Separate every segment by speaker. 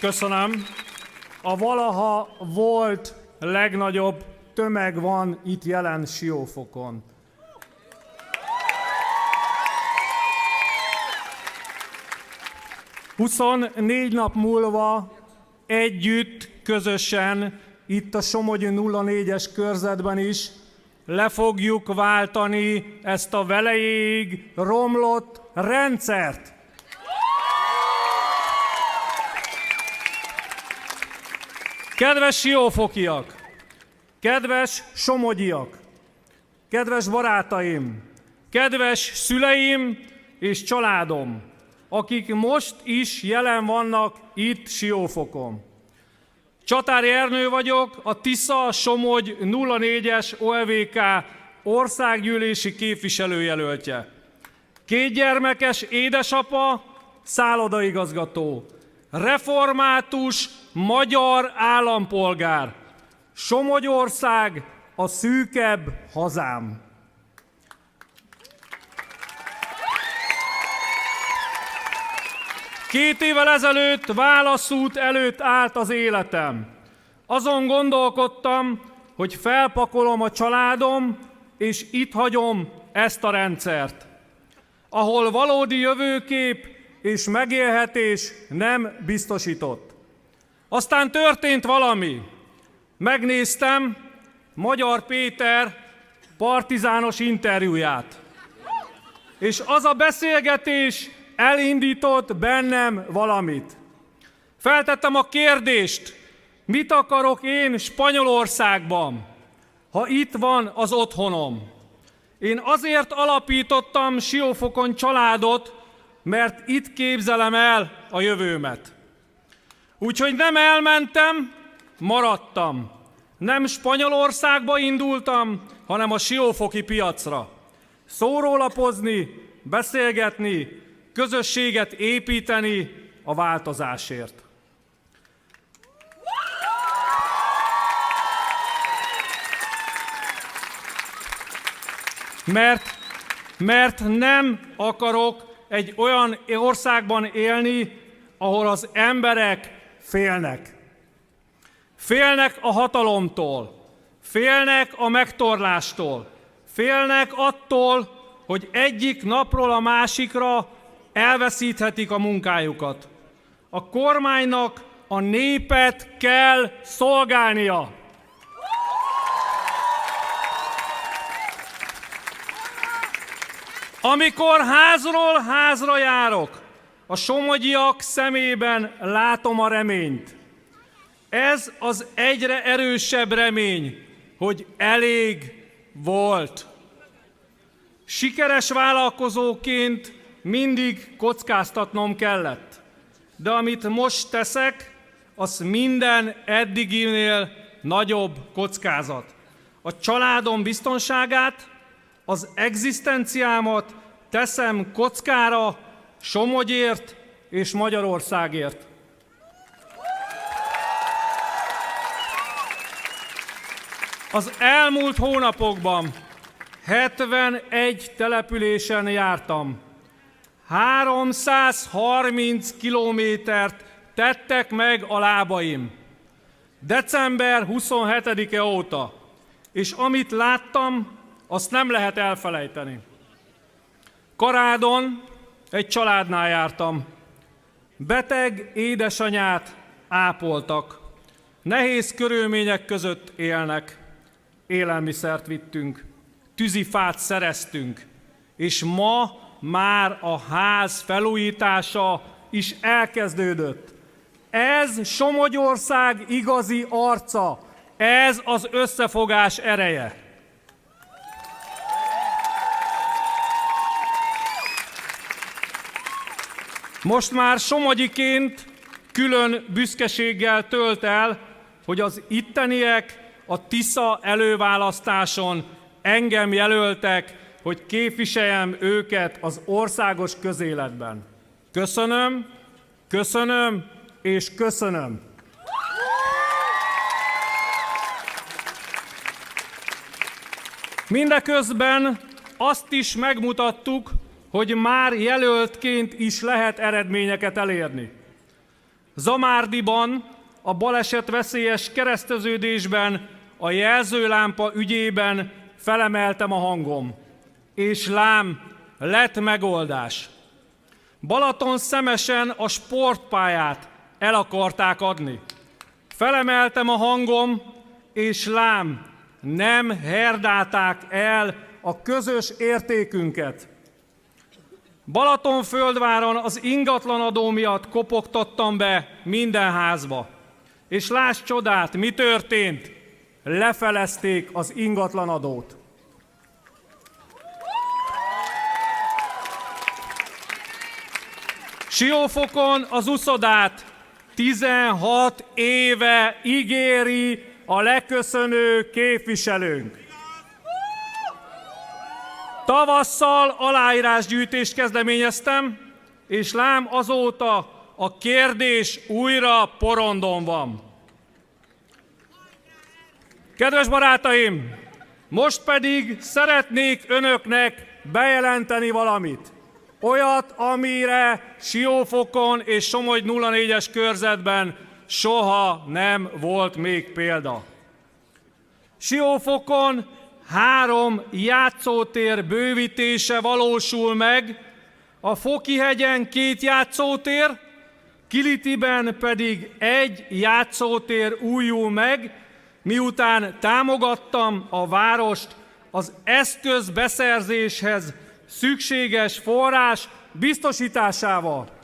Speaker 1: Köszönöm. A valaha volt legnagyobb tömeg van itt jelen Siófokon. Huszonnégy nap múlva együtt, közösen, itt a Somogyi 04-es körzetben is le fogjuk váltani ezt a velejéig romlott rendszert. Kedves siófokiak, kedves somogyiak, kedves barátaim, kedves szüleim és családom, akik most is jelen vannak itt Siófokon. Csatári Ernő vagyok, a Tisza-Somogy 04-es OLVK országgyűlési képviselőjelöltje. 2 gyermekes édesapa, szállodaigazgató, református magyar állampolgár. Somogyország a szűkebb hazám. Két évvel ezelőtt válaszút előtt állt az életem. Azon gondolkodtam, hogy felpakolom a családom, és itt hagyom ezt a rendszert, ahol valódi jövőkép és megélhetés nem biztosított. Aztán történt valami. Megnéztem Magyar Péter partizános interjúját, és az a beszélgetés elindított bennem valamit. Feltettem a kérdést, mit akarok én Spanyolországban, ha itt van az otthonom. Én azért alapítottam Siófokon családot, mert itt képzelem el a jövőmet. Úgyhogy nem elmentem, maradtam. Nem Spanyolországba indultam, hanem a siófoki piacra. Szórólapozni, beszélgetni, közösséget építeni a változásért. Mert nem akarok egy olyan országban élni, ahol az emberek félnek. Félnek a hatalomtól, félnek a megtorlástól, félnek attól, hogy egyik napról a másikra elveszíthetik a munkájukat. A kormánynak a népet kell szolgálnia. Amikor házról házra járok, a somogyiak szemében látom a reményt. Ez az egyre erősebb remény, hogy elég volt. Sikeres vállalkozóként mindig kockáztatnom kellett, de amit most teszek, az minden eddiginél nagyobb kockázat. A családom biztonságát, az egzisztenciámat teszem kockára Somogyért és Magyarországért. Az elmúlt hónapokban 71 településen jártam. 330 kilométert tettek meg a lábaim. December 27-e óta. És amit láttam, azt nem lehet elfelejteni. Karádon egy családnál jártam. Beteg édesanyát ápoltak. Nehéz körülmények között élnek. Élelmiszert vittünk, tűzifát szereztünk, és ma már a ház felújítása is elkezdődött. Ez Somogyország igazi arca, ez az összefogás ereje. Most már somogyiként külön büszkeséggel tölt el, hogy az itteniek a Tisza előválasztáson engem jelöltek, hogy képviseljem őket az országos közéletben. Köszönöm, köszönöm és köszönöm. Mindeközben azt is megmutattuk, hogy már jelöltként is lehet eredményeket elérni. Zamárdiban, a balesetveszélyes kereszteződésben, a jelzőlámpa ügyében felemeltem a hangom. És lám, lett megoldás. Balatonszemesen a sportpályát el akarták adni. Felemeltem a hangom, és lám, nem herdálták el a közös értékünket. Balatonföldváron az ingatlanadó miatt kopogtattam be minden házba. És láss csodát, mi történt? Lefelezték az ingatlanadót. Siófokon az uszodát 16 éve ígéri a leköszönő képviselőnk. Tavasszal aláírásgyűjtést kezdeményeztem, és lám azóta a kérdés újra porondon van. Kedves barátaim, most pedig szeretnék önöknek bejelenteni valamit. Olyat, amire Siófokon és Somogy 04-es körzetben soha nem volt még példa. Siófokon 3 játszótér bővítése valósul meg, a Fokihegyen 2 játszótér, Kilitiben pedig 1 játszótér újul meg, miután támogattam a várost az eszközbeszerzéshez szükséges forrás biztosításával.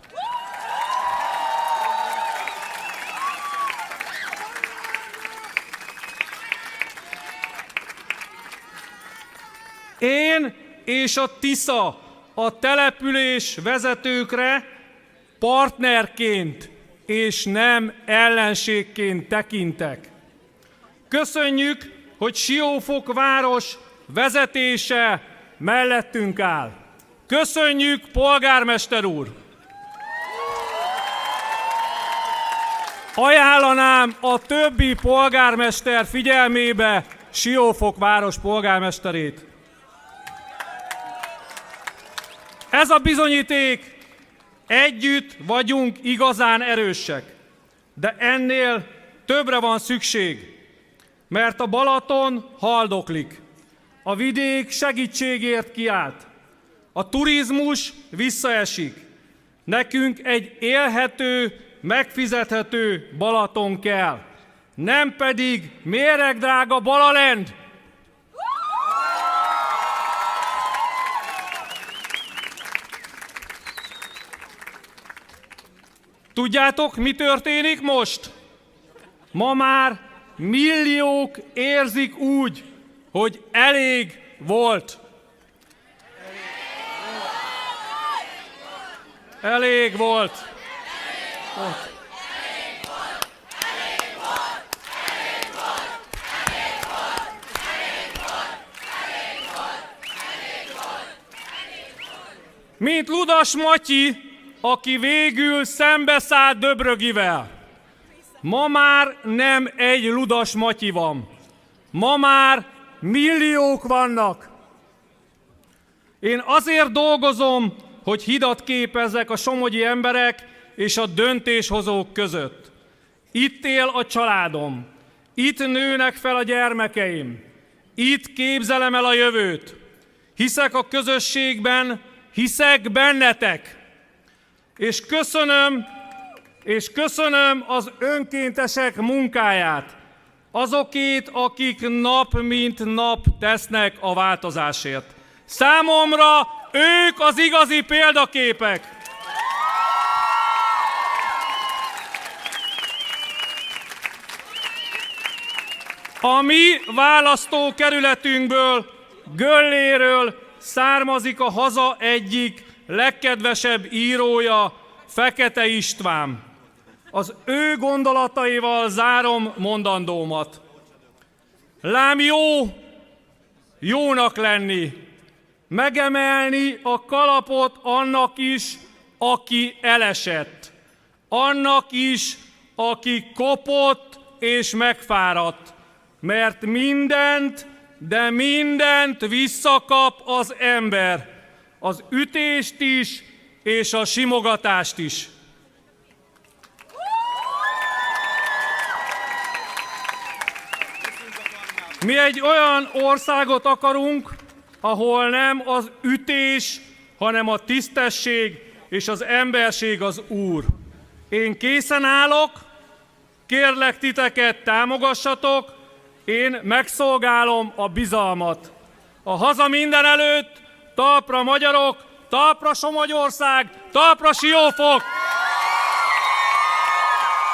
Speaker 1: Én és a Tisza a település vezetőkre partnerként és nem ellenségként tekintek. Köszönjük, hogy Siófok város vezetése mellettünk áll. Köszönjük, polgármester úr! Ajánlanám a többi polgármester figyelmébe Siófok város polgármesterét. Ez a bizonyíték, együtt vagyunk igazán erősek, de ennél többre van szükség, mert a Balaton haldoklik, a vidék segítségért kiált, a turizmus visszaesik, nekünk egy élhető, megfizethető Balaton kell, nem pedig méregdrága Balalend. Tudjátok, mi történik most? Ma már milliók érzik úgy, hogy elég volt. Elég volt. Mint Ludas Matyi, aki végül szembeszállt Döbrögivel. Ma már nem egy Ludas Matyi van. Ma már milliók vannak. Én azért dolgozom, hogy hidat képezzek a somogyi emberek és a döntéshozók között. Itt él a családom. Itt nőnek fel a gyermekeim. Itt képzelem el a jövőt. Hiszek a közösségben, hiszek bennetek. És köszönöm az önkéntesek munkáját, azokét, akik nap mint nap tesznek a változásért. Számomra ők az igazi példaképek. A mi választókerületünkből, Gölléről származik a haza egyik legkedvesebb írója, Fekete István. Az ő gondolataival zárom mondandómat. Lám jónak lenni, megemelni a kalapot annak is, aki elesett, annak is, aki kopott és megfáradt, mert mindent, de mindent visszakap az ember, az ütést is, és a simogatást is. Mi egy olyan országot akarunk, ahol nem az ütés, hanem a tisztesség és az emberség az úr. Én készen állok, kérlek titeket támogassatok, én megszolgálom a bizalmat. A haza mindenelőtt, talpra magyarok, talpra Somogyország, talpra Siófok!